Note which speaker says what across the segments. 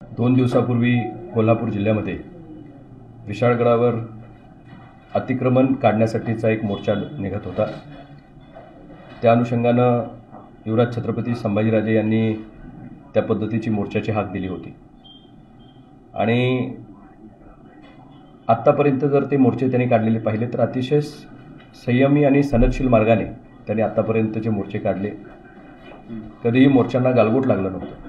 Speaker 1: 2 दिवसापूर्वी कोल्हापूर जिल्ह्यामध्ये विशाळगडावर अतिक्रमण काढण्यासाठीचा एक मोर्चा निघत होता। त्या अनुषंगानं युवराज छत्रपती संभाजीराजे यांनी त्या पद्धतीची मोर्चाची हाक दिली होती आणि आत्तापर्यंत जर ते मोर्चे त्यांनी काढलेले पाहिले तर अतिशय संयमी आणि सनदशील मार्गाने त्यांनी आत्तापर्यंतचे मोर्चे काढले। कधीही मोर्चांना गालबोट लागलं नव्हतं।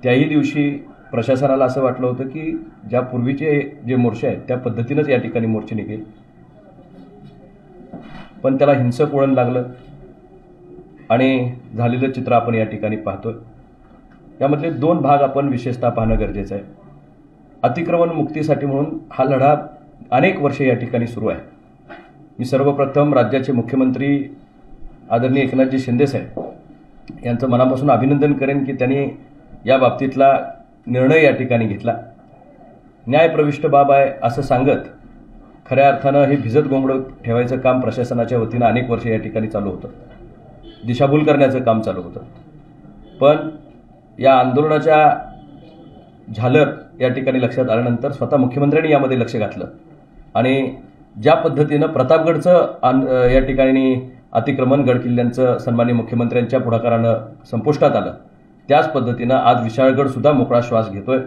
Speaker 1: त्याही दिवशी प्रशासनाला असं वाटलं होतं की ज्या पूर्वीचे जे मोर्चे आहेत त्या पद्धतीनेच या ठिकाणी मोर्चे निघेल, पण त्याला हिंसक वळण लागलं आणि झालेलं चित्र आपण या ठिकाणी पाहतोय। यामधले 2 भाग आपण विशेषतः पाहणं गरजेचं आहे। अतिक्रमण मुक्तीसाठी म्हणून हा लढा अनेक वर्षे या ठिकाणी सुरू आहे। मी सर्वप्रथम राज्याचे मुख्यमंत्री आदरणीय एकनाथजी शिंदे साहेब यांचं मनापासून अभिनंदन करेन की त्यांनी या बाबतीतला निर्णय या ठिकाणी घेतला। न्यायप्रविष्ट बाब आहे असं सांगत खऱ्या अर्थानं हे भिजत गोंगडं ठेवायचं काम प्रशासनाच्या वतीनं अनेक वर्षे या ठिकाणी चालू होतं, दिशाभूल करण्याचं काम चालू होतं। पण या आंदोलनाच्या झालर या ठिकाणी लक्षात आल्यानंतर स्वतः मुख्यमंत्र्यांनी यामध्ये लक्ष घातलं आणि ज्या पद्धतीनं प्रतापगडचं या ठिकाणी अतिक्रमण गड किल्ल्यांचं सन्माननीय मुख्यमंत्र्यांच्या पुढाकारानं संपुष्टात आलं, त्याच पद्धतीनं आज विशाळगड सुद्धा मोकळा श्वास घेतोय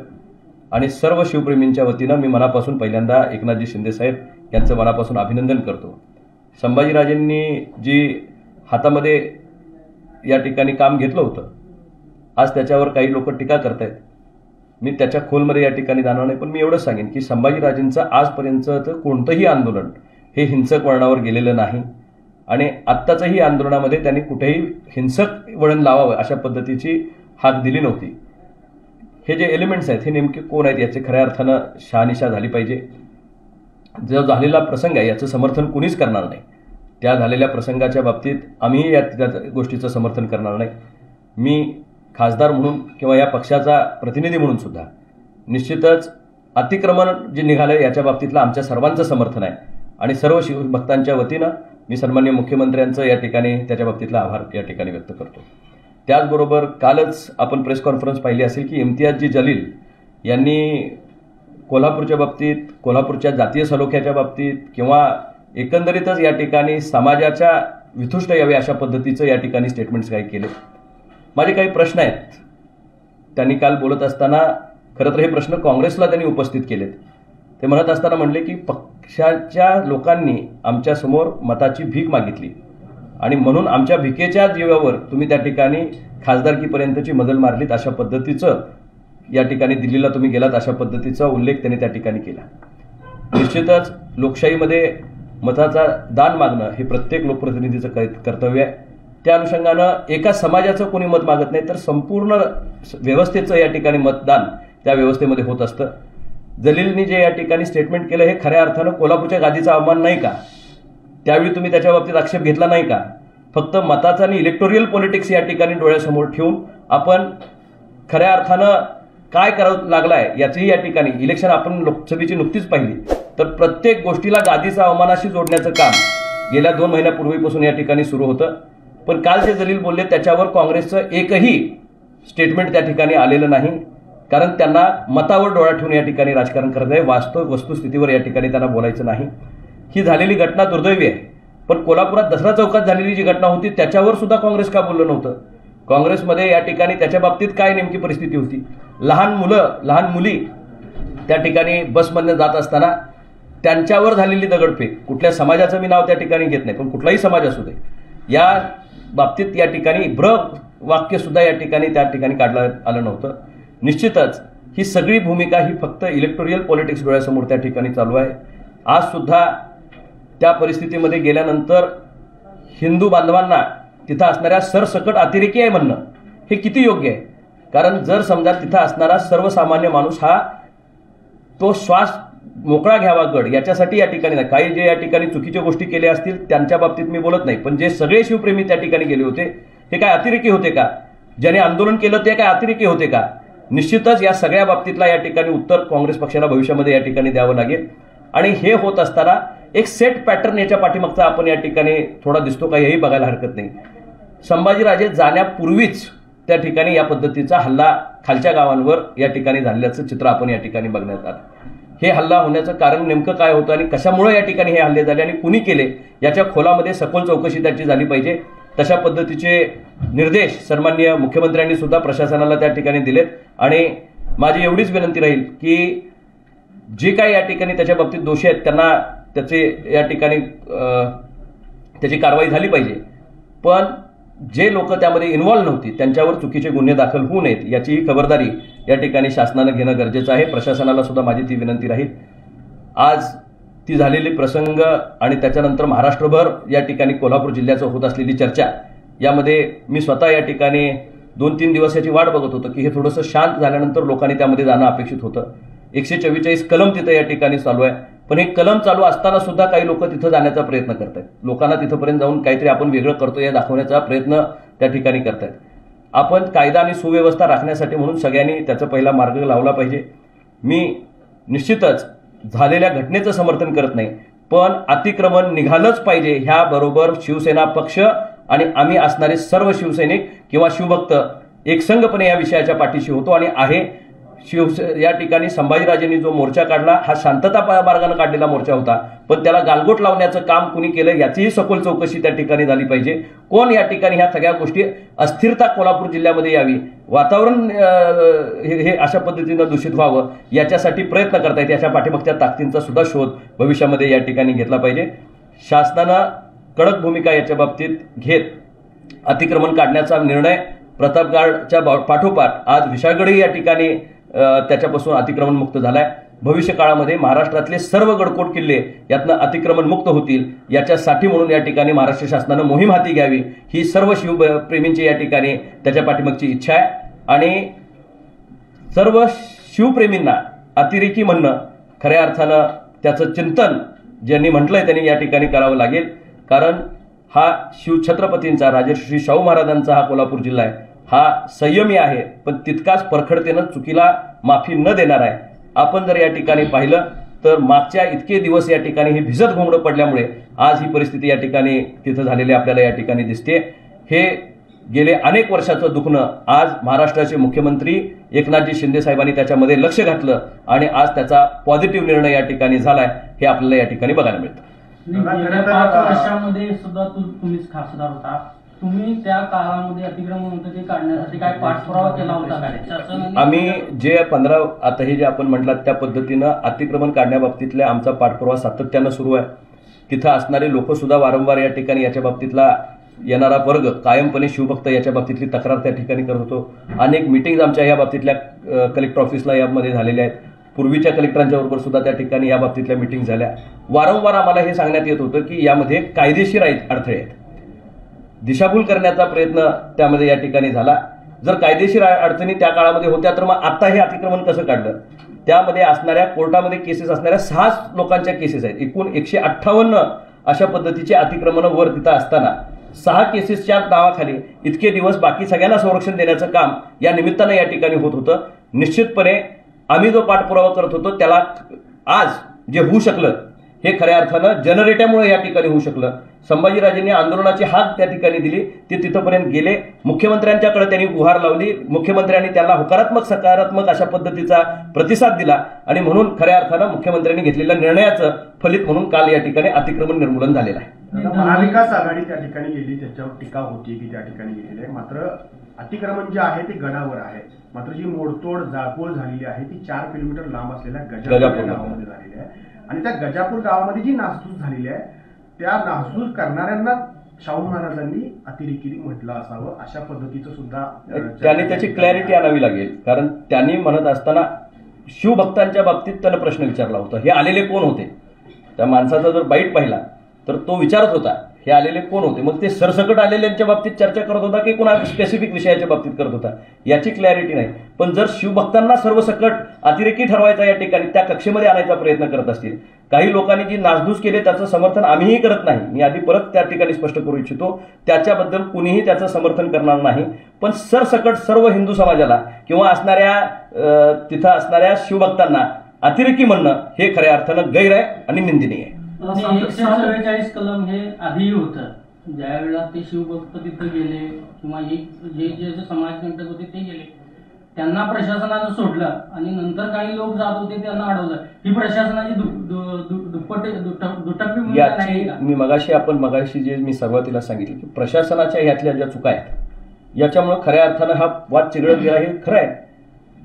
Speaker 1: आणि सर्व शिवप्रेमींच्या वतीनं मी मनापासून पहिल्यांदा एकनाथजी शिंदे साहेब यांचं मनापासून अभिनंदन करतो। संभाजीराजेंनी जी हातामध्ये या ठिकाणी काम घेतलं होतं, आज त्याच्यावर काही लोक टीका करतायत। मी त्याच्या खोलमध्ये या ठिकाणी जाणार नाही, पण मी एवढंच सांगेन की संभाजीराजेंचं आजपर्यंतचं कोणतंही आंदोलन हे हिंसक वळणावर गेलेलं नाही आणि आत्ताच्याही आंदोलनामध्ये त्यांनी कुठेही हिंसक वळण लावावं अशा पद्धतीची हाक दिली नव्हती। हे जे एलिमेंट्स आहेत हे नेमके कोण आहेत याचे खऱ्या अर्थानं शहानिशा झाली पाहिजे। जो झालेला प्रसंग आहे याचं समर्थन कुणीच करणार नाही। त्या झालेल्या प्रसंगाच्या बाबतीत आम्ही या गोष्टीचं समर्थन करणार नाही। मी खासदार म्हणून किंवा या पक्षाचा प्रतिनिधी म्हणून सुद्धा निश्चितच अतिक्रमण जे निघालं याच्या बाबतीतलं आमच्या सर्वांचं समर्थन आहे आणि सर्व शिवभक्तांच्या वतीनं मी सन्माननीय मुख्यमंत्र्यांचं या ठिकाणी त्याच्या बाबतीतला आभार या ठिकाणी व्यक्त करतो। त्याचबरोबर कालच आपण प्रेस कॉन्फरन्स पाहिली असेल की इम्तियाजी जलील यांनी कोल्हापूरच्या बाबतीत, कोल्हापूरच्या जातीय सलोख्याच्या बाबतीत किंवा एकंदरीतच या ठिकाणी समाजाच्या वितुष्ट यावे अशा पद्धतीचं या ठिकाणी स्टेटमेंट्स काही केले। माझे काही प्रश्न आहेत। त्यांनी काल बोलत असताना खरं तर हे प्रश्न काँग्रेसला त्यांनी उपस्थित केलेत। ते म्हणत असताना म्हणले की पक्षाच्या लोकांनी आमच्यासमोर मताची भीक मागितली आणि म्हणून आमच्या भिकेच्या जीवावर तुम्ही त्या ठिकाणी खासदारकीपर्यंतची मजल मारलीत अशा पद्धतीचं या ठिकाणी दिल्लीला तुम्ही गेलात अशा पद्धतीचा उल्लेख त्यांनी त्या ठिकाणी केला। निश्चितच लोकशाहीमध्ये मताचा दान मागणं हे प्रत्येक लोकप्रतिनिधीचं कर्तव्य आहे। त्या अनुषंगानं एका समाजाचं कोणी मत मागत नाही तर संपूर्ण व्यवस्थेचं या ठिकाणी मतदान त्या व्यवस्थेमध्ये होत असतं। जलीलनी जे या ठिकाणी स्टेटमेंट केलं हे खऱ्या अर्थानं कोल्हापूरच्या गादीचा अवमान नाही का? त्यावेळी तुम्ही त्याच्या बाबतीत आक्षेप घेतला नाही का? फक्त मताचा आणि इलेक्टोरियल पॉलिटिक्स या ठिकाणी डोळ्यासमोर ठेवून आपण खऱ्या अर्थानं काय करावं लागलाय याचीही या ठिकाणी इलेक्शन आपण लोकसभेची नुकतीच पाहिली तर प्रत्येक गोष्टीला गादीचा अवमानाशी जोडण्याचं काम गेल्या 2 महिन्यापूर्वीपासून या ठिकाणी सुरू होतं। पण काल जे जलील बोलले त्याच्यावर काँग्रेसचं एकही स्टेटमेंट त्या ठिकाणी आलेलं नाही, कारण त्यांना मतावर डोळा ठेवून या ठिकाणी राजकारण करत आहे। वास्तव वस्तुस्थितीवर या ठिकाणी त्यांना बोलायचं नाही। ही झालेली घटना दुर्दैवी आहे, पण कोल्हापुरात दसरा चौकात झालेली जी घटना होती त्याच्यावर सुद्धा काँग्रेस का बोललं नव्हतं? काँग्रेसमध्ये या ठिकाणी त्याच्या बाबतीत काय नेमकी परिस्थिती होती? लहान मुली त्या ठिकाणी बसमधनं जात असताना त्यांच्यावर झालेली दगडफेक, कुठल्या समाजाचं मी नाव त्या ठिकाणी घेत नाही, पण कुठलाही समाज असू दे, या बाबतीत या ठिकाणी वाक्य सुद्धा या ठिकाणी त्या ठिकाणी काढलं आलं नव्हतं। निश्चितच ही सगळी भूमिका ही फक्त इलेक्टोरियल पॉलिटिक्स डोळ्यासमोर त्या ठिकाणी चालू आहे। आज सुद्धा त्या परिस्थितीमध्ये गेल्यानंतर हिंदू बांधवांना तिथं असणाऱ्या सरसकट अतिरेकी आहे म्हणणं हे किती योग्य आहे? कारण जर समजा तिथं असणारा सर्वसामान्य माणूस हा तो श्वास मोकळा घ्यावा गड याच्यासाठी या ठिकाणी नाही, काही जे या ठिकाणी चुकीच्या गोष्टी केल्या असतील त्यांच्या बाबतीत मी बोलत नाही, पण जे सगळे शिवप्रेमी त्या ठिकाणी गेले होते हे काय अतिरेकी होते का? ज्याने आंदोलन केलं ते काय अतिरेकी होते का? निश्चितच या सगळ्या बाबतीतला या ठिकाणी उत्तर काँग्रेस पक्षाला भविष्यामध्ये या ठिकाणी द्यावं लागेल आणि हे होत असताना एक सेट पॅटर्न याच्या पाठीमागचा आपण या ठिकाणी थोडा दिसतो का हेही बघायला हरकत नाही। संभाजीराजे जाण्यापूर्वीच त्या ठिकाणी या पद्धतीचा हल्ला खालच्या गावांवर या ठिकाणी झाल्याचं चित्र आपण या ठिकाणी बघण्यात आलं. हे हल्ला होण्याचं कारण नेमकं काय होतं आणि कशामुळे या ठिकाणी हे हल्ले झाले आणि कुणी केले याच्या खोलामध्ये सखोल चौकशी त्याची झाली पाहिजे. तशा पद्धतीचे निर्देश सन्माननीय मुख्यमंत्र्यांनी सुद्धा प्रशासनाला त्या ठिकाणी दिलेत. आणि माझी एवढीच विनंती राहील की जे काही या ठिकाणी त्याच्या बाबतीत दोषी आहेत त्यांना त्याचे या ठिकाणी त्याची कारवाई झाली पाहिजे. पण जे लोक त्यामध्ये इन्व्हॉल्व नव्हती त्यांच्यावर चुकीचे गुन्हे दाखल होऊ नयेत याचीही खबरदारी या ठिकाणी शासनानं घेणं गरजेचं आहे. प्रशासनाला सुद्धा माझी ती विनंती राहील. आज ती झालेली प्रसंग आणि त्याच्यानंतर महाराष्ट्रभर या ठिकाणी कोल्हापूर जिल्ह्याचं होत असलेली चर्चा यामध्ये मी स्वतः या ठिकाणी 2-3 दिवस याची वाट बघत होतो की हे थोडंसं शांत झाल्यानंतर लोकांनी त्यामध्ये जाणं अपेक्षित होतं. 144 कलम तिथं या ठिकाणी चालू आहे. पण हे कलम चालू असताना सुद्धा काही लोक तिथं जाण्याचा प्रयत्न करतायत. लोकांना तिथंपर्यंत जाऊन काहीतरी आपण वेगळं करतोय दाखवण्याचा प्रयत्न त्या ठिकाणी करतायत. आपण कायदा आणि सुव्यवस्था राखण्यासाठी म्हणून सगळ्यांनी त्याचा पहिला मार्ग लावला पाहिजे. मी निश्चितच झालेल्या घटनेचं समर्थन करत नाही, पण अतिक्रमण निघालंच पाहिजे ह्याबरोबर शिवसेना पक्ष आणि आम्ही असणारे सर्व शिवसैनिक किंवा शिवभक्त एकसंघपणे या विषयाच्या पाठीशी होतो आणि आहे. या ठिकाणी संभाजीराजेंनी जो मोर्चा काढला हा शांतता मार्गाने काढलेला मोर्चा होता, पण त्याला गालबोट लावण्याचं काम कुणी केलं याचीही सखोल चौकशी त्या ठिकाणी झाली पाहिजे. कोण या ठिकाणी ह्या सगळ्या गोष्टी अस्थिरता कोल्हापूर जिल्ह्यामध्ये यावी, वातावरण हे अशा पद्धतीनं दूषित व्हावं याच्यासाठी प्रयत्न करतायत. याच्या पाठीमागच्या ताकदींचा सुद्धा शोध भविष्यामध्ये या ठिकाणी घेतला पाहिजे. शासनानं कडक भूमिका याच्या बाबतीत घेत अतिक्रमण काढण्याचा निर्णय प्रतापगडच्या पाठोपाठ आज विशाळगडही या ठिकाणी त्याच्यापासून अतिक्रमण मुक्त झालाय. भविष्य काळामध्ये महाराष्ट्रातले सर्व गडकोट किल्ले यातनं अतिक्रमण मुक्त होतील याच्यासाठी म्हणून या ठिकाणी महाराष्ट्र शासनानं मोहीम हाती घ्यावी ही सर्व शिवप्रेमींची या ठिकाणी त्याच्या पाठीमागची इच्छा आहे. आणि सर्व शिवप्रेमींना अतिरेकी म्हणणं खऱ्या अर्थानं त्याचं चिंतन ज्यांनी म्हटलंय त्यांनी या ठिकाणी करावं लागेल. कारण हा शिवछत्रपतींचा राजर्षी शाहू महाराजांचा हा कोल्हापूर जिल्हा आहे. हा संयमी आहे, पण तितकाच परखडतेनं चुकीला माफी न देणार आहे. आपण जर या ठिकाणी पाहिलं तर मागच्या इतके दिवस या ठिकाणी हे भिजत घोंगडं पडल्यामुळे आज ही परिस्थिती या ठिकाणी तिथं झालेली आपल्याला या ठिकाणी दिसते. हे गेले अनेक वर्षाचं दुखणं आज महाराष्ट्राचे मुख्यमंत्री एकनाथजी शिंदे साहेबांनी त्याच्यामध्ये लक्ष घातलं आणि आज त्याचा पॉझिटिव्ह निर्णय या ठिकाणी झालाय हे आपल्याला या ठिकाणी बघायला मिळतं.
Speaker 2: गेल्या 5 वर्षामध्ये सुद्धा तुम्हीच खासदार होता. तुम्ही त्या काळामध्ये अतिक्रमण होतं ते काढण्यासाठी काय पाठपुरावा केला होता का?
Speaker 1: आम्ही जे 15 आता हे जे आपण म्हटलात त्या पद्धतीनं अतिक्रमण काढण्याबाबतीतल्या आमचा पाठपुरावा सातत्यानं सुरू आहे. तिथं असणारे लोक सुद्धा वारंवार या ठिकाणी याच्या बाबतीतला येणारा वर्ग कायमपणे शिवभक्त याच्या बाबतीतली तक्रार त्या ठिकाणी करत होतो. अनेक मिटिंग आमच्या या बाबतीतल्या कलेक्टर ऑफिसला यामध्ये झालेल्या आहेत. पूर्वीच्या कलेक्टरांच्या बरोबर सुद्धा त्या ठिकाणी या बाबतीतल्या मिटिंग झाल्या. वारंवार आम्हाला हे सांगण्यात येत होतं की यामध्ये कायदेशीर अडथळे आहेत. दिशाभूल करण्याचा प्रयत्न त्यामध्ये या ठिकाणी झाला. जर कायदेशीर अडचणी त्या काळामध्ये होत्या तर मग आता हे अतिक्रमण कसं काढलं? त्यामध्ये असणाऱ्या कोर्टामध्ये केसेस असणाऱ्या 6 लोकांच्या केसेस आहेत. एकूण 158 अशा पद्धतीचे अतिक्रमण वर तिथं असताना 6 केसेसच्या नावाखाली इतके दिवस बाकी सगळ्यांना संरक्षण देण्याचं काम या निमित्तानं या ठिकाणी होत होतं. निश्चितपणे आम्ही जो पाठपुरावा करत होतो त्याला आज जे होऊ शकलं हे खऱ्या अर्थानं जनरेट्यामुळे या ठिकाणी होऊ शकलं. संभाजीराजेंनी आंदोलनाची हाक त्या ठिकाणी दिली, ते तिथंपर्यंत गेले. मुख्यमंत्र्यांच्याकडे त्यांनी गुहार लावली. मुख्यमंत्र्यांनी त्यांना होकारात्मक सकारात्मक अशा पद्धतीचा प्रतिसाद दिला आणि म्हणून खऱ्या अर्थानं मुख्यमंत्र्यांनी घेतलेल्या निर्णयाचं फलित म्हणून काल या ठिकाणी अतिक्रमण निर्मूलन झालेलं आहे.
Speaker 3: महाविकास आघाडी त्या ठिकाणी गेली, त्याच्यावर टीका होती की त्या ठिकाणी गेलेली आहे. मात्र अतिक्रमण जे आहे ते गडावर आहे. मात्र जी मोडतोड जाळपोळ झालेली आहे ती 4 किलोमीटर लांब असलेल्या गजापूर गावामध्ये झालेली आहे. आणि त्या गजापूर गावामध्ये जी नासधूस झालेली आहे त्या नासधूस करणाऱ्यांना शाहू महाराजांनी अतिरेकी म्हटलं असावं अशा पद्धतीचं सुद्धा
Speaker 1: त्यांनी त्याची क्लॅरिटी आणावी लागेल. कारण त्यांनी म्हणत असताना शिवभक्तांच्या बाबतीत त्यानं प्रश्न विचारला होता, हे आलेले कोण होते? त्या माणसाचा जर बाईट पाहिला तर तो विचारत होता हे आलेले कोण होते. मग ते सरसकट आलेल्यांच्या बाबतीत चर्चा करत होता की कोणा स्पेसिफिक विषयाच्या बाबतीत करत होता याची क्लॅरिटी नाही. पण जर शिवभक्तांना सर्वसकट अतिरेकी ठरवायचा या ठिकाणी त्या कक्षेमध्ये आणायचा प्रयत्न करत असतील, काही लोकांनी जी नासधूस केली त्याचं समर्थन आम्हीही करत नाही. मी आधी परत त्या ठिकाणी स्पष्ट करू इच्छितो, त्याच्याबद्दल कुणीही त्याचं समर्थन करणार नाही. पण सरसकट सर्व हिंदू समाजाला किंवा असणाऱ्या तिथं असणाऱ्या शिवभक्तांना अतिरेकी म्हणणं हे खऱ्या अर्थानं गैर आहे आणि निंदनीय आहे.
Speaker 2: 144 कलम हे आधीही होतं ज्या वेळेला ते शिवभक्त तिथे गेले किंवा जे जे समाजकंटक होते ते गेले, त्यांना प्रशासनानं सोडलं आणि नंतर काही लोक जात होते त्यांना अडवलं. ही प्रशासनाची दुटप्पी भूमिका नाही
Speaker 1: याची
Speaker 2: का?
Speaker 1: मगाशी जे मी सुरुवातीला सांगितलं की प्रशासनाच्या ह्यातल्या ज्या चुका आहेत याच्यामुळे खऱ्या अर्थानं हा वाद चिघळत गेला, हे खरं आहे.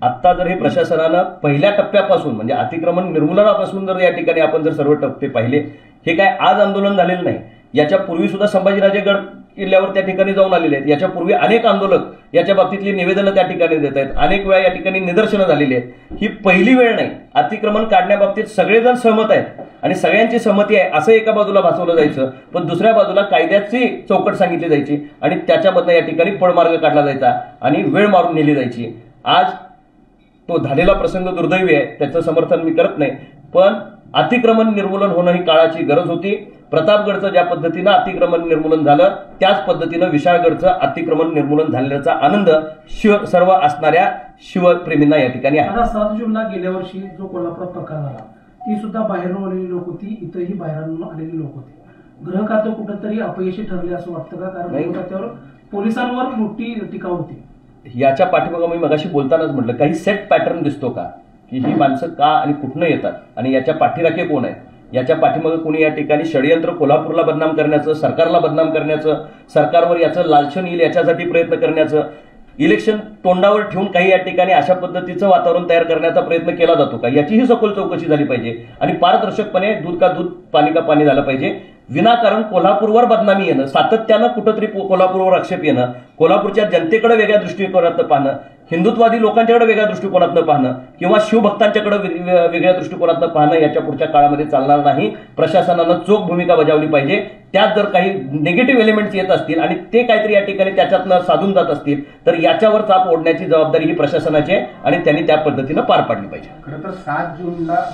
Speaker 1: आत्ता जर हे प्रशासनानं पहिल्या टप्प्यापासून म्हणजे अतिक्रमण निर्मूलनापासून जर या ठिकाणी आपण जर सर्व टप्पे पाहिले, हे काय आज आंदोलन झालेलं नाही. याच्या पूर्वी सुद्धा संभाजीराजे गड किल्ल्यावर त्या ठिकाणी जाऊन आलेले आहेत. याच्या पूर्वी अनेक आंदोलक याच्या बाबतीतली निवेदनं त्या ठिकाणी देत आहेत. अनेक वेळा या ठिकाणी निदर्शनं झालेली आहेत. ही पहिली वेळ नाही. अतिक्रमण काढण्याबाबतीत सगळेजण सहमत आहेत आणि सगळ्यांची सहमती आहे असं एका बाजूला भासवलं जायचं, पण दुसऱ्या बाजूला कायद्याची चौकट सांगितली जायची आणि त्याच्यामधनं या ठिकाणी पळमार्ग काढला जायचा आणि वेळ मारून नेली जायची. आज तो झालेला प्रसंग दुर्दैवी आहे, त्याचं समर्थन मी करत नाही, पण अतिक्रमण निर्मूलन होणं ही काळाची गरज होती. प्रतापगडचं ज्या पद्धतीनं अतिक्रमण निर्मूलन झालं त्याच पद्धतीनं विशाळगडचं अतिक्रमण निर्मूलन झाल्याचा आनंद सर्व असणाऱ्या शिवप्रेमींना या ठिकाणी आहे.
Speaker 4: आता 7 जूनला गेल्या वर्षी जो कोल्हापुरात प्रकार झाला ती सुद्धा बाहेरून आलेली लोक होती, इथंही बाहेरून आलेली लोक होती. गृह खातं कुठंतरी अपयशी ठरले असं वाटतं का? कारण गृह खात्यावर पोलिसांवर मोठी टीका होती.
Speaker 1: याच्या पाठीमागं मी मगाशी बोलतानाच म्हटलं काही सेट पॅटर्न दिसतो का, की ही माणसं का आणि कुठनं येतात आणि याच्या पाठीराखे कोण आहेत. याच्या पाठीमागं कोणी या ठिकाणी षडयंत्र कोल्हापूरला बदनाम करण्याचं, सरकारला बदनाम करण्याचं, सरकारवर याचं लालशन येईल याच्यासाठी प्रयत्न करण्याचं, इलेक्शन तोंडावर ठेवून काही या ठिकाणी अशा पद्धतीचं वातावरण तयार करण्याचा प्रयत्न केला जातो का, याचीही सखोल चौकशी झाली पाहिजे आणि पारदर्शकपणे दूध का दूध पाणी का पाणी झालं पाहिजे. विनाकारण कोल्हापूरवर बदनामी येणं, सातत्यानं कुठंतरी कोल्हापूरवर आक्षेप येणं, कोल्हापूरच्या जनतेकडे वेगळ्या दृष्टिकोनातनं पाहणं, हिंदुत्वादी लोकांच्याकडे वेगळ्या दृष्टिकोनातनं पाहणं किंवा शिवभक्तांच्याकडे वेगळ्या दृष्टिकोनातनं पाहणं याच्या पुढच्या काळामध्ये चालणार नाही. प्रशासनानं चोख भूमिका बजावली पाहिजे. त्यात जर काही निगेटिव्ह एलिमेंट्स येत असतील आणि ते काहीतरी या ठिकाणी त्याच्यातनं साधून जात असतील तर याच्यावर चाप ओढण्याची जबाबदारी ही प्रशासनाची आहे आणि त्यांनी त्या पद्धतीनं पार पाडली पाहिजे.
Speaker 3: खरं तर 7 जूनला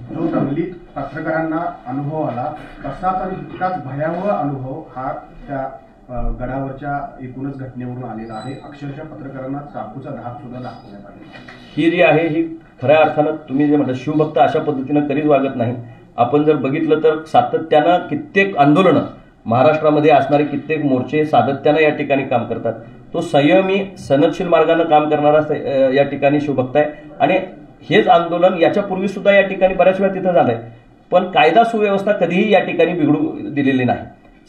Speaker 3: जो दंगलीत पत्रकारांना अनुभव आला तसाच आणि तितकाच भयावह अनुभव हा त्या गडावरच्या एकूणच घटनेवरून आलेला आहे. अक्षरशः पत्रकारांना चाकूचा धाक सुद्धा दाखवण्यात आलेला.
Speaker 1: ही जी आहे ही खऱ्या अर्थानं तुम्ही जे म्हटलं शिवभक्त अशा पद्धतीनं कधीच वागत नाही. आपण जर बघितलं तर सातत्यानं कित्येक आंदोलनं महाराष्ट्रामध्ये असणारे कित्येक मोर्चे सातत्यानं या ठिकाणी काम करतात. तो संयमी सनदशील मार्गानं काम करणारा या ठिकाणी शिवभक्त आहे आणि हेच आंदोलन याच्या पूर्वी सुद्धा या ठिकाणी बऱ्याच वेळा तिथं झालंय, पण कायदा सुव्यवस्था कधीही या ठिकाणी बिघडू दिलेली नाही.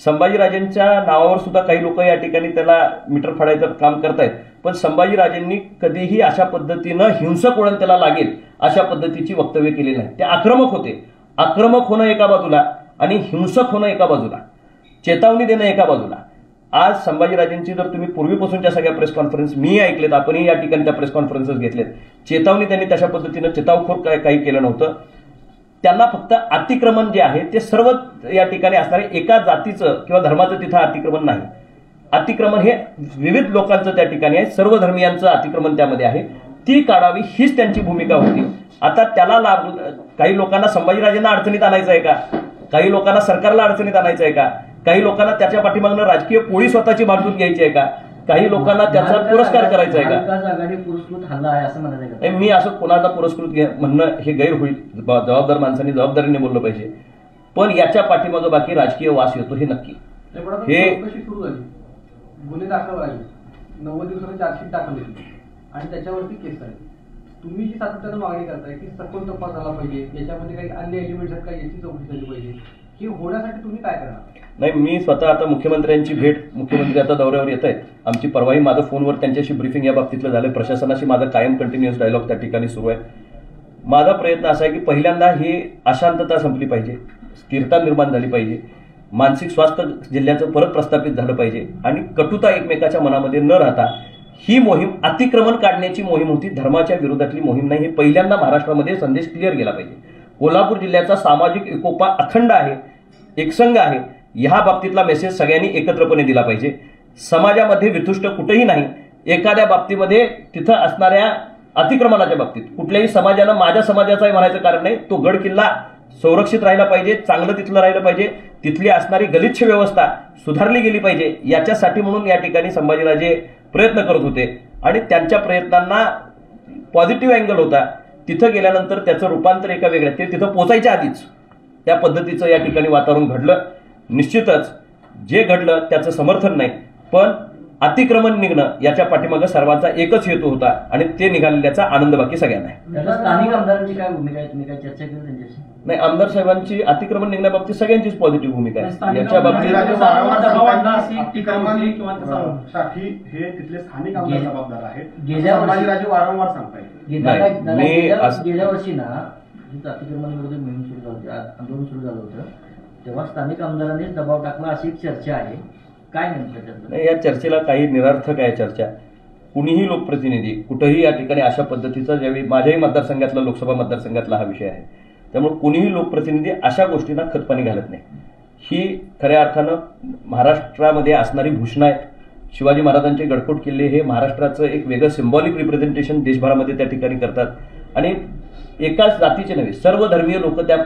Speaker 1: संभाजीराजेंच्या नावावर सुद्धा काही लोक या ठिकाणी त्याला मीटर फाडायचं काम करतायत, पण संभाजीराजेंनी कधीही अशा पद्धतीनं हिंसक वळण त्याला लागेल अशा पद्धतीची वक्तव्य केली नाही. ते आक्रमक होते. आक्रमक होणं एका बाजूला आणि हिंसक होणं एका बाजूला, चेतावणी देणं एका बाजूला. आज संभाजीराजेंची जर तुम्ही पूर्वीपासूनच्या सगळ्या प्रेस कॉन्फरन्स मी ऐकलेत, आपणही या ठिकाणी त्या प्रेस कॉन्फरन्सेस घेतलेत, चेतावणी त्यांनी तशा पद्धतीनं चितावखोर काही केलं नव्हतं. त्यांना फक्त अतिक्रमण जे आहे ते सर्व या ठिकाणी असणारे एका जातीचं किंवा धर्माचं तिथं अतिक्रमण नाही. अतिक्रमण हे विविध लोकांचं त्या ठिकाणी आहे, सर्व धर्मियांचं अतिक्रमण त्यामध्ये आहे. ती काढावी हीच त्यांची भूमिका होती. आता त्याला लाभ काही लोकांना संभाजीराजेंना अडचणीत आणायचं आहे का, काही लोकांना सरकारला अडचणीत आणायचं आहे का, काही लोकांना त्याच्या पाठीमागनं राजकीय पोळी स्वतःची बाजून घ्यायची आहे का, काही लोकांना त्याचा पुरस्कार करायचा आहे का.
Speaker 2: महाविकास आघाडी पुरस्कृत हल्ला आहे असं म्हणायचं.
Speaker 1: मी असं कोणाला पुरस्कृत म्हणणं हे गैर होईल. जबाबदार माणसांनी जबाबदारीने बोललं पाहिजे, पण याच्या पाठीमागं बाकी राजकीय वास येतो हे नक्की.
Speaker 4: हे सुरू झाली, गुन्हे दाखल झाले, 90 दिवसांची चार्जशीट दाखल झाली आणि त्याच्यावरती केस आहे. तुम्ही जी सातत्यानं मागणी करताय की सखोल तपास झाला पाहिजे, याच्यामध्ये काही अन्य एलिमेंट्स आहेत का याची चौकशी झाली पाहिजे, ही होण्यासाठी तुम्ही काय करणार?
Speaker 1: नाही, मी स्वतः आता मुख्यमंत्र्यांची भेट, मुख्यमंत्री आता दौऱ्यावर येत आहेत. आमची परवाही माझं फोनवर त्यांच्याशी ब्रीफिंग या बाबतीतलं झालं. प्रशासनाशी माझा कायम कंटिन्युअस डायलॉग त्या ठिकाणी सुरू आहे. माझा प्रयत्न असा आहे की पहिल्यांदा ही अशांतता संपली पाहिजे, स्थिरता निर्माण झाली पाहिजे, मानसिक स्वास्थ्य जिल्ह्याचं परत प्रस्थापित झालं पाहिजे आणि कटुता एकमेकाच्या मनामध्ये न राहता ही मोहीम अतिक्रमण काढण्याची मोहीम होती, धर्माच्या विरोधातली मोहीम नाही. हे पहिल्यांदा महाराष्ट्रामध्ये संदेश क्लिअर गेला पाहिजे. कोल्हापूर जिल्ह्याचा सामाजिक एकोपा अखंड आहे, एकसंघ आहे. ह्या बाबतीतला मेसेज सगळ्यांनी एकत्रपणे दिला पाहिजे. समाजामध्ये वितुष्ट कुठेही नाही. एखाद्या बाबतीमध्ये तिथं असणाऱ्या अतिक्रमणाच्या बाबतीत कुठल्याही समाजानं माझ्या समाजाचा आहे म्हणायचं कारण नाही. तो गड किल्ला संरक्षित राहिला पाहिजे, चांगलं तिथलं राहिलं पाहिजे, तिथली असणारी गलिच्छ व्यवस्था सुधारली गेली पाहिजे. याच्यासाठी म्हणून या ठिकाणी संभाजीराजे प्रयत्न करत होते आणि त्यांच्या प्रयत्नांना पॉझिटिव्ह अँगल होता. तिथं गेल्यानंतर त्याचं रूपांतर एका वेगळ्या, ते तिथं पोचायच्या आधीच त्या पद्धतीचं या ठिकाणी वातावरण घडलं. निश्चितच जे घडलं त्याचं समर्थन नाही, पण अतिक्रमण निघणं याच्या पाठीमागं सर्वांचा एकच हेतू होता आणि ते निघालेल्याचा आनंद बाकी सगळ्यांना आहे.
Speaker 5: त्याला स्थानिक आमदारांची काय भूमिका आहे, तुम्ही काय चर्चा केली त्यांच्याशी?
Speaker 1: नाही, आमदार साहेबांची अतिक्रमण निघण्याबाबतीत सगळ्यांचीच पॉझिटिव्ह भूमिका आहे.
Speaker 2: स्थानिक
Speaker 1: याच्या बाबतीत
Speaker 3: साठी हे तिथले स्थानिक आमदार जबाबदार आहेत,
Speaker 5: गेल्या वर्षी-
Speaker 3: संभाजीराजे वारंवार सांगतायत.
Speaker 5: गेल्या वर्षी ना अतिक्रमण विरोधी मोहीम सुरू झाली होती, आंदोलन सुरू झालं होतं, तेव्हा स्थानिक आमदारांनी दबाव टाकला अशी एक चर्चा आहे. काय नेमकं त्याचं?
Speaker 1: नाही, या चर्चेला काही निरर्थक आहे चर्चा. कुणीही लोकप्रतिनिधी कुठेही या ठिकाणी अशा पद्धतीचा, ज्यावेळी माझ्याही मतदारसंघातला, लोकसभा मतदारसंघातला हा विषय आहे, त्यामुळे कुणीही लोकप्रतिनिधी अशा गोष्टींना खतपाणी घालत नाही. ही खऱ्या अर्थानं महाराष्ट्रामध्ये असणारी भूषणं आहेत. शिवाजी महाराजांचे गडकोट किल्ले हे महाराष्ट्राचं एक वेगळं सिम्बॉलिक रिप्रेझेंटेशन देशभरामध्ये त्या ठिकाणी करतात आणि एकाच जातीचे नव्हे, सर्व धर्मीय लोक त्या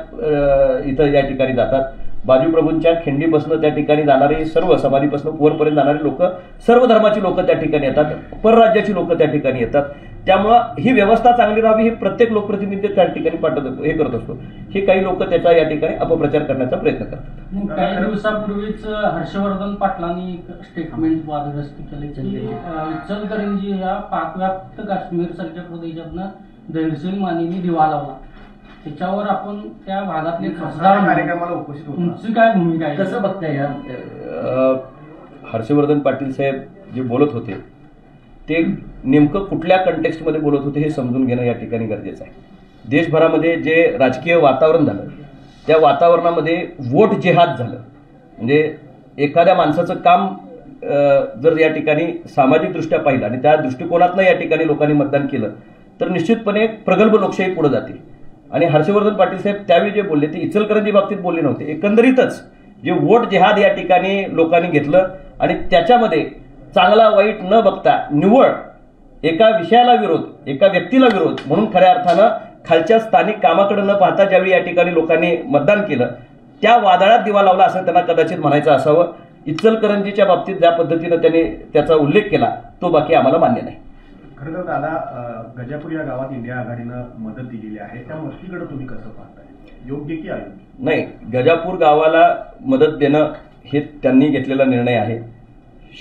Speaker 1: इथं या ठिकाणी जातात. बाजूप्रभूंच्या खिंडीपासून त्या ठिकाणी जाणारे सर्व, समाधीपासून वरपर्यंत जाणारे लोक, सर्व धर्माची लोक त्या ठिकाणी येतात, परराज्याची लोक त्या ठिकाणी येतात. त्यामुळं ही व्यवस्था चांगली राहावी, हे प्रत्येक लोकप्रतिनिधी त्या ठिकाणी हे करत असतो. हे काही लोक त्याचा या ठिकाणी अपप्रचार करण्याचा प्रयत्न करतात.
Speaker 2: काही दिवसापूर्वीच हर्षवर्धन पाटलांनी एक स्टेटमेंट वादग्रस्त केले की इचलकरंजी या पाकव्याप्त काश्मीर सारख्या प्रदेशातनं दहशतवादी मानेनी दिवा लावला. त्याच्यावर आपण त्या भागातले खासदार
Speaker 3: कार्यक्रमाला उपस्थित होतो.
Speaker 2: तुमची काय भूमिका आहे?
Speaker 5: कसं बघताय या?
Speaker 1: हर्षवर्धन पाटील साहेब जे बोलत होते ते नेमकं कुठल्या कंटेक्स्टमध्ये बोलत होते हे समजून घेणं या ठिकाणी गरजेचं आहे. देशभरामध्ये जे राजकीय वातावरण झालं त्या वातावरणामध्ये वोट जेहाद झालं. म्हणजे एखाद्या माणसाचं काम जर या ठिकाणी सामाजिकदृष्ट्या पाहिलं आणि त्या दृष्टिकोनातनं या ठिकाणी लोकांनी मतदान केलं तर निश्चितपणे प्रगल्भ लोकशाही पुढे जाते. आणि हर्षवर्धन पाटील साहेब त्यावेळी जे बोलले ते इचलकरंजी बाबतीत बोलले नव्हते. एकंदरीतच जे वोट जेहाद या ठिकाणी लोकांनी घेतलं आणि त्याच्यामध्ये चांगला वाईट न बघता निव्वळ एका विषयाला विरोध, एका व्यक्तीला विरोध म्हणून खऱ्या अर्थानं खालच्या स्थानिक कामाकडे न पाहता ज्यावेळी या ठिकाणी लोकांनी मतदान केलं त्या वादळात दिवा लावला असं त्यांना कदाचित म्हणायचं असावं. इचलकरंजीच्या बाबतीत ज्या पद्धतीनं त्यांनी त्याचा उल्लेख केला तो बाकी आम्हाला मान्य नाही.
Speaker 3: खरं तर दादा, गजापूर या गावात इंडिया आघाडीनं मदत दिलेली आहे, त्या मदतीकडे तुम्ही कसं पाहताय? योग्य की अयोग्य?
Speaker 1: नाही, गजापूर गावाला मदत देणं हे त्यांनी घेतलेला निर्णय आहे.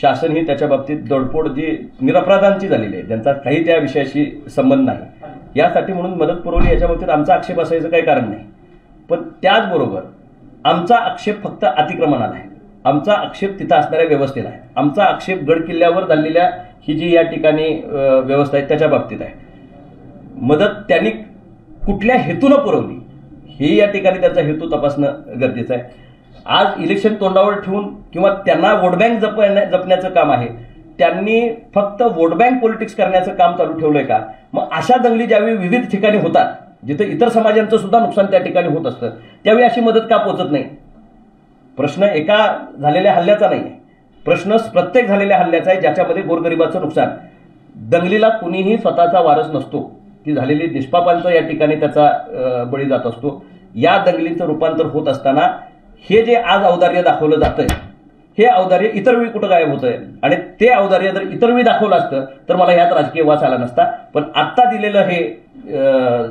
Speaker 1: शासन ही त्याच्या बाबतीत दडपोड जी निरपराधांची झालेली आहे, ज्यांचा काही त्या विषयाशी संबंध नाही, यासाठी म्हणून मदत पुरवली याच्या बाबतीत आमचा आक्षेप असायचं काही कारण नाही. पण त्याचबरोबर आमचा आक्षेप फक्त अतिक्रमणाला आहे, आमचा आक्षेप तिथं असणाऱ्या व्यवस्थेला आहे, आमचा आक्षेप गड किल्ल्यावर झालेल्या ही जी या ठिकाणी व्यवस्था आहे त्याच्या बाबतीत आहे. मदत त्यांनी कुठल्या हेतूनं पुरवली हे या ठिकाणी त्यांचा हेतू तपासणं गरजेचं आहे. आज इलेक्शन तोंडावर ठेवून किंवा त्यांना वोट बँक जपण्याचं काम आहे, त्यांनी फक्त वोट बँक पॉलिटिक्स करण्याचं काम चालू ठेवलंय का? मग अशा दंगली ज्यावेळी विविध ठिकाणी होतात जिथे इतर समाजांचं सुद्धा नुकसान त्या ठिकाणी होत असतं त्यावेळी अशी मदत का पोचत नाही? प्रश्न एका झालेल्या हल्ल्याचा नाही आहे, प्रश्न प्रत्येक झालेल्या हल्ल्याचा आहे ज्याच्यामध्ये गोरगरिबाचं नुकसान. दंगलीला कुणीही स्वतःचा वारस नसतो, ती झालेली निष्पापांचा या ठिकाणी त्याचा बळी जात असतो. या दंगलीचं रूपांतर होत असताना हे जे आज औदार्य दाखवलं जातंय हे औदार्य इतर वेळी कुठं गायब होतंय आणि ते औदार्य जर इतर वेळी दाखवलं असतं तर मला यात राजकीय वास आला नसता. पण आत्ता दिलेलं हे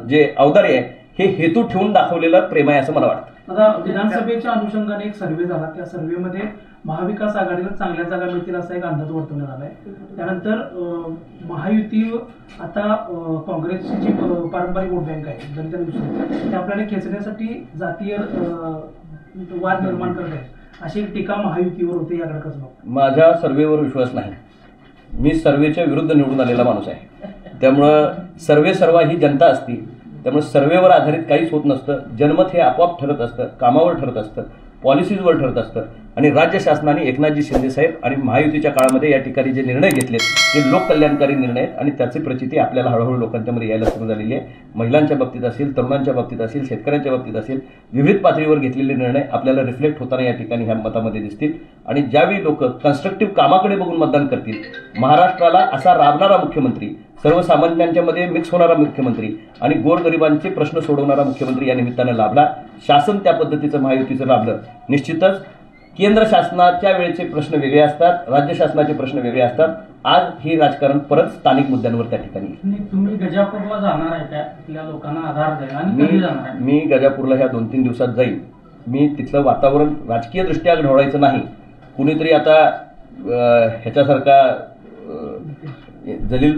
Speaker 1: जे औदार्य आहे हे हेतू ठेवून दाखवलेलं प्रेम आहे असं मला वाटतं.
Speaker 6: आता विधानसभेच्या अनुषंगाने एक सर्व्हे झाला, त्या सर्व्हेमध्ये महाविकास आघाडीला चांगल्या जागा मिळतील असा एक अंदाज वर्तवण्यात आलाय. त्यानंतर महायुती आता काँग्रेसची जी पारंपरिक वोट बँक आहे दलितांपासून ते आपल्याला खेचण्यासाठी जातीय वाद निर्माण करत आहेत अशी एक टीका महायुतीवर होते. याकडे कसं बघता?
Speaker 1: माझ्या सर्व्हेवर विश्वास नाही. मी सर्व्हेच्या विरुद्ध निवडून आलेला माणूस आहे. त्यामुळं सर्व्हे सर्वा ही जनता असती, त्यामुळे सर्व्हेवर आधारित काहीच होत नसतं. जनमत हे आपोआप ठरत असतं, कामावर ठरत असतं, पॉलिसीजवर ठरत असतं. आणि राज्य शासनाने एकनाथजी शिंदे साहेब आणि महायुतीच्या काळामध्ये या ठिकाणी जे निर्णय घेतलेत ते लोककल्याणकारी निर्णय आहेत आणि त्याची प्रचिती आपल्याला हळूहळू लोकांच्यामध्ये यायला सुरू झालेली आहे. महिलांच्या बाबतीत असेल, तरुणांच्या बाबतीत असेल, शेतकऱ्यांच्या बाबतीत असेल, विविध पातळीवर घेतलेले निर्णय आपल्याला रिफ्लेक्ट होताना या ठिकाणी ह्या मतामध्ये दिसतील. आणि ज्यावेळी लोक कन्स्ट्रक्टिव्ह कामाकडे बघून मतदान करतील, महाराष्ट्राला असा राबणारा मुख्यमंत्री, सर्वसामान्यांच्या मध्ये मिक्स होणारा मुख्यमंत्री आणि गोरगरिबांचे प्रश्न सोडवणारा मुख्यमंत्री या निमित्तानं लाभला. शासन त्या पद्धतीचं महायुतीचं लाभलं. निश्चितच केंद्र शासनाच्या वेळेचे प्रश्न वेगळे असतात, राज्य शासनाचे प्रश्न वेगळे असतात. आज हे राजकारण परत स्थानिक मुद्द्यांवर त्या ठिकाणी.
Speaker 2: तुम्ही गजापूरला जाणार आहे का? तिथल्या लोकांना आधार द्यायला आणि कधी जाणार आहे?
Speaker 1: मी गजापूरला ह्या 2-3 दिवसात जाईल. मी तिथलं वातावरण राजकीय दृष्ट्या ढवळायचं नाही, कुणीतरी आता ह्याच्यासारखा जलील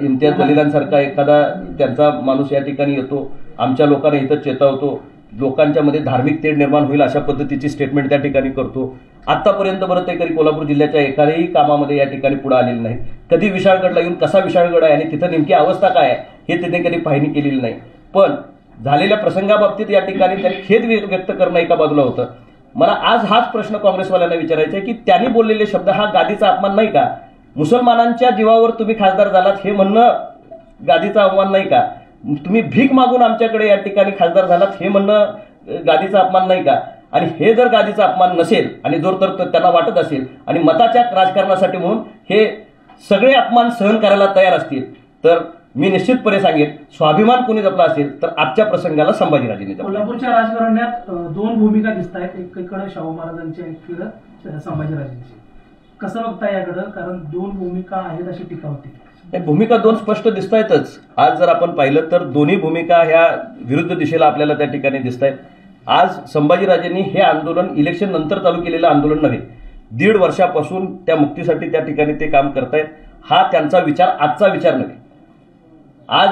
Speaker 1: इम्तियाज जलीलांसारखा एखादा त्यांचा माणूस या ठिकाणी येतो, आमच्या लोकांना इथं चेतावतो, लोकांच्या मध्ये धार्मिक तेढ निर्माण होईल अशा पद्धतीची स्टेटमेंट त्या ठिकाणी करतो. आतापर्यंत बरं ते कधी कोल्हापूर जिल्ह्याच्या एखाद्याही कामामध्ये या ठिकाणी पुढे आलेलं नाही. कधी विशाळगडला येऊन कसा विशाळगड आहे आणि तिथं नेमकी अवस्था काय आहे हे त्यांनी कधी पाहणी केलेली नाही. पण झालेल्या प्रसंगाबाबतीत या ठिकाणी त्यांनी खेद व्यक्त करणं एका बाजूला होतं. मला आज हाच प्रश्न काँग्रेसवाल्यांना विचारायचा आहे की त्यांनी बोललेले शब्द हा गादीचा अपमान नाही का? मुसलमानांच्या जीवावर तुम्ही खासदार झालात हे म्हणणं गादीचा अपमान नाही का? तुम्ही भीक मागून आमच्याकडे या ठिकाणी खासदार झालात हे म्हणणं गादीचा अपमान नाही का? आणि हे जर गादीचा अपमान नसेल आणि जर तर त्यांना वाटत असेल आणि मताच्या राजकारणासाठी म्हणून हे सगळे अपमान सहन करायला तयार असतील तर मी निश्चितपणे सांगेन, स्वाभिमान कोणी जपला असेल तर आजच्या प्रसंगाला संभाजीराजेंनी जपला.
Speaker 6: कोल्हापूरच्या राजकारण्यात दोन भूमिका दिसत आहेत, एकीकडे शाहू महाराजांची, एकीकडे संभाजीराजेंची. कसं बघता याकडं? कारण दोन भूमिका आहेत अशी टीका होती.
Speaker 1: भूमिका दोन स्पष्ट दिसत आहेतच. आज जर आपण पाहिलं तर दोन्ही भूमिका ह्या विरुद्ध दिशेला आपल्याला त्या ठिकाणी दिसत आहेत. आज संभाजीराजेंनी हे आंदोलन इलेक्शन नंतर चालू केलेलं आंदोलन नव्हे, 1.5 वर्षापासून त्या मुक्तीसाठी त्या ठिकाणी ते काम करतायत. हा त्यांचा विचार आजचा विचार नव्हे. आज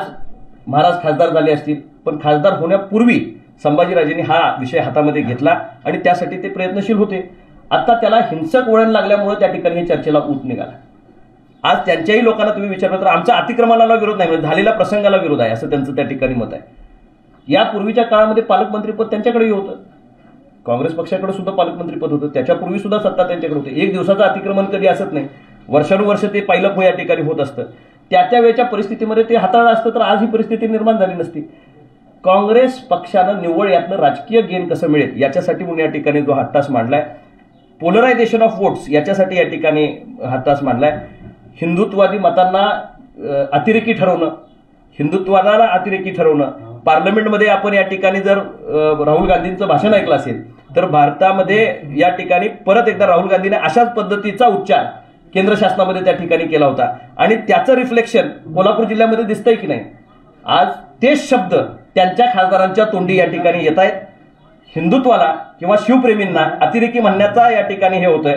Speaker 1: महाराज खासदार झाले असतील पण खासदार होण्यापूर्वी संभाजीराजेंनी हा विषय हातामध्ये घेतला आणि त्यासाठी ते प्रयत्नशील होते. आता त्याला हिंसक वळण लागल्यामुळे त्या ठिकाणी हे चर्चेला ऊत निघाला. आज त्यांच्याही लोकांना तुम्ही विचारलं तर आमचा अतिक्रमणाला विरोध नाही, म्हणजे झालेल्या प्रसंगाला विरोध आहे असं त्यांचं त्या ठिकाणी मत आहे. यापूर्वीच्या काळामध्ये पालकमंत्रीपद त्यांच्याकडेही होतं, काँग्रेस पक्षाकडे सुद्धा पालकमंत्रीपद होतं, त्याच्यापूर्वी सुद्धा सत्ता त्यांच्याकडे होती. एक दिवसाचं अतिक्रमण कधी असत नाही, वर्षानुवर्ष ते पायलप या ठिकाणी होत असतं. त्या वेळच्या परिस्थितीमध्ये ते हाताळलं असतं तर आज ही परिस्थिती निर्माण झाली नसती. काँग्रेस पक्षानं निव्वळ यातनं राजकीय गेन कसं मिळेल याच्यासाठी म्हणून या ठिकाणी जो हट्टास मांडलाय, पोलरायझेशन ऑफ वोट्स याच्यासाठी या ठिकाणी हट्टास मांडलाय. हिंदुत्ववादी मतांना अतिरेकी ठरवणं, हिंदुत्वाला अतिरेकी ठरवणं. पार्लमेंटमध्ये आपण या ठिकाणी जर राहुल गांधींचं भाषण ऐकलं असेल तर भारतामध्ये या ठिकाणी परत एकदा राहुल गांधीने अशाच पद्धतीचा उच्चार केंद्र शासनामध्ये त्या ठिकाणी केला होता आणि त्याचं रिफ्लेक्शन कोल्हापूर जिल्ह्यामध्ये दिसतंय की नाही. आज तेच शब्द त्यांच्या खासदारांच्या तोंडी या ठिकाणी येत आहेत. हिंदुत्वाला किंवा शिवप्रेमींना अतिरेकी म्हणण्याचा या ठिकाणी हे होतंय.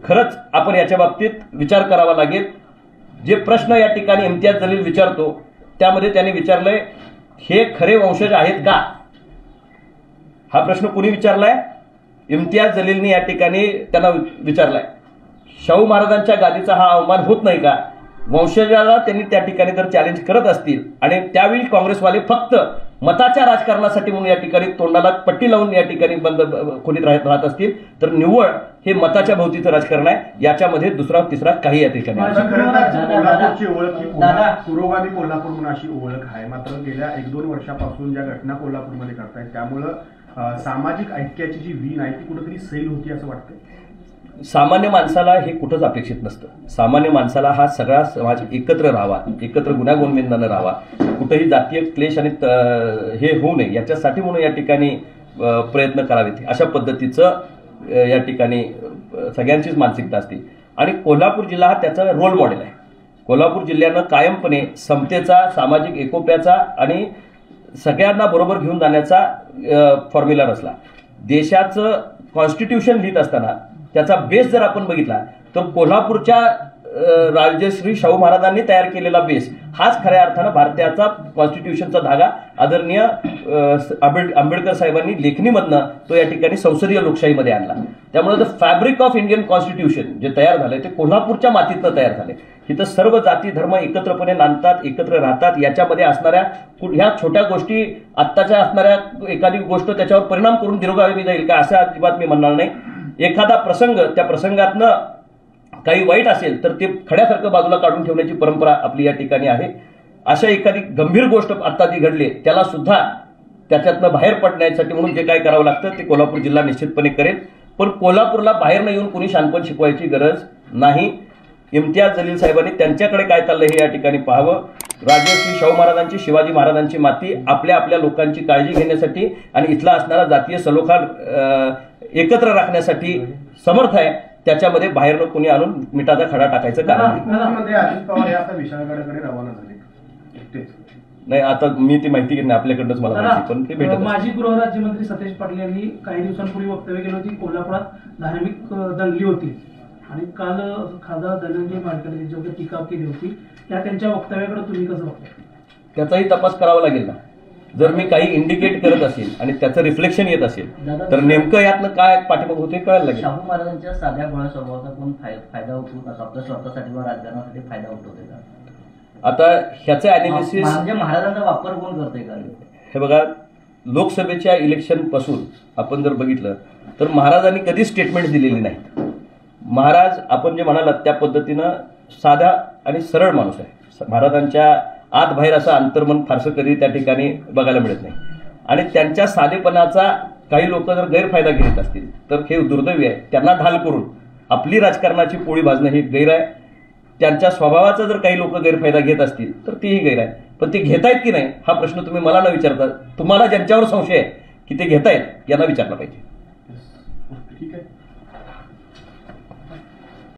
Speaker 1: खरंच आपण याच्या बाबतीत विचार करावा लागेल. जे प्रश्न या ठिकाणी इम्तियाज जलील विचारतो त्यामध्ये त्यांनी विचारलंय हे खरे वंशज आहेत का? हा प्रश्न कुणी विचारलाय? इम्तियाज जलीलनी या ठिकाणी त्यांना विचारलाय. शाहू महाराजांच्या गादीचा हा अवमान होत नाही का? वंशजाला त्यांनी त्या ठिकाणी जर चॅलेंज करत असतील आणि त्यावेळी काँग्रेसवाले फक्त मताच्या राजकारणासाठी म्हणून या ठिकाणी तोंडाला पट्टी लावून या ठिकाणी बंद खोलीत राहत असतील तर निव्वळ हे मताच्या भोवतीचं राजकारण आहे. याच्यामध्ये दुसरा तिसरा काही या ठिकाणी
Speaker 3: कोल्हापूरची ओळख ही पुरोगामी कोल्हापूर म्हणून अशी ओळख आहे. मात्र गेल्या 1-2 वर्षापासून ज्या घटना कोल्हापूरमध्ये करतायत त्यामुळं सामाजिक ऐक्याची जी वीण आहे ती कुठेतरी सैल होती असं वाटतं.
Speaker 1: सामान्य माणसाला हे कुठंच अपेक्षित नसतं. सामान्य माणसाला हा सगळा समाज एकत्र राहावा, एकत्र गुण्यागोविंदानं राहावा, कुठेही जातीय क्लेश आणि हे होऊ नये याच्यासाठी म्हणून या ठिकाणी प्रयत्न करावेत अशा पद्धतीचं या ठिकाणी सगळ्यांचीच मानसिकता असते. आणि कोल्हापूर जिल्हा हा त्याचा रोल मॉडेल आहे. कोल्हापूर जिल्ह्यानं कायमपणे समतेचा, सामाजिक एकोप्याचा आणि सगळ्यांना बरोबर घेऊन जाण्याचा फॉर्म्युला रचला. देशाचं कॉन्स्टिट्यूशन लिहित असताना त्याचा बेस जर आपण बघितला तर कोल्हापूरच्या राजश्री शाहू महाराजांनी तयार केलेला बेस हाच खऱ्या अर्थानं भारताचा कॉन्स्टिट्यूशनचा धागा आदरणीय आंबेडकर साहेबांनी लेखणीमधनं तो या ठिकाणी संसदीय लोकशाहीमध्ये आणला. त्यामुळे the fabric of Indian constitution जे तयार झालंय ते कोल्हापूरच्या मातीतनं तयार झाले. इथं सर्व जाती धर्म एकत्रपणे नांदतात, एकत्र राहतात. याच्यामध्ये असणाऱ्या ह्या छोट्या गोष्टी आत्ताच्या असणाऱ्या एखादी गोष्ट त्याच्यावर परिणाम करून दीर्घावधी जाईल का असं अजिबात मी म्हणणार नाही. एखादा प्रसंग त्या प्रसंगातनं काही वाईट असेल तर ते खड्यासारखं बाजूला काढून ठेवण्याची परंपरा आपली या ठिकाणी आहे. अशा एखादी गंभीर गोष्ट आता जी घडली त्याला सुद्धा त्याच्यातनं बाहेर पडण्यासाठी म्हणून जे काय करावं लागतं ते कोल्हापूर जिल्हा निश्चितपणे करेल. पण कोल्हापूरला बाहेर न येऊन कोणी शानपण शिकवायची गरज नाही. इम्तियाज जलील साहेबांनी त्यांच्याकडे काय चाललंय हे या ठिकाणी पाहावं. राजश्री शाहू महाराजांची, शिवाजी महाराजांची माती आपल्या आपल्या लोकांची काळजी घेण्यासाठी आणि इथला असणारा जातीय सलोखा एकत्र राखण्यासाठी समर्थ आहे. त्याच्यामध्ये बाहेरनं कोणी आणून मिठाचा खडा टाकायचं कारण
Speaker 3: अजित पवार हे आता विशाळगडाकडे रवाना झाले.
Speaker 1: नाही, आता मी ती माहिती घेत नाही, आपल्याकडनंच मला माहिती, पण ते भेटत असतं.
Speaker 6: माजी गृहराज्यमंत्री सतेज पाटील यांनी काही दिवसांपूर्वी वक्तव्य केलं होती, कोल्हापुरात धार्मिक दंगली होती आणि काल खासदार धनंजय माडकर यांच्यावर टीका केली होती. त्या त्यांच्या वक्तव्याकडे तुम्ही कसं बघता?
Speaker 1: त्याचाही तपास करावा लागेल ना. जर मी काही इंडिकेट करत असेल आणि त्याचं रिफ्लेक्शन येत असेल तर नेमकं यातनं काय पाठीमाग होते कळायला लागेल.
Speaker 5: शाहू महाराजांच्या साध्या भोळ्या स्वभावाचा कोण फायदा उठवून आपल्या स्वतःसाठी वा राजकारणासाठी फायदा उठवते का?
Speaker 1: आता ह्याचं अनालिसिस
Speaker 5: म्हणजे महाराजांचा वापर कोण करते का?
Speaker 1: हे बघा, लोकसभेच्या इलेक्शन पासून आपण जर बघितलं तर महाराजांनी कधी स्टेटमेंट दिलेली नाहीत. महाराज आपण जे म्हणालात त्या पद्धतीनं साधा आणि सरळ माणूस आहे. महाराजांच्या आत बाहेर असं अंतर्मन फारसं कधी त्या ठिकाणी बघायला मिळत नाही. आणि त्यांच्या साधेपणाचा काही लोक जर गैरफायदा घेत असतील तर हे दुर्दैवी आहे. त्यांना ढाल करून आपली राजकारणाची पोळी भाजणं हे गैर आहे. त्यांच्या स्वभावाचा जर काही लोक गैरफायदा घेत असतील तर तेही गैर आहे. पण ते घेतायत की नाही हा प्रश्न तुम्ही मला न विचारता तुम्हाला ज्यांच्यावर संशय आहे की ते घेतायत यांना विचारला पाहिजे.
Speaker 3: ठीक आहे.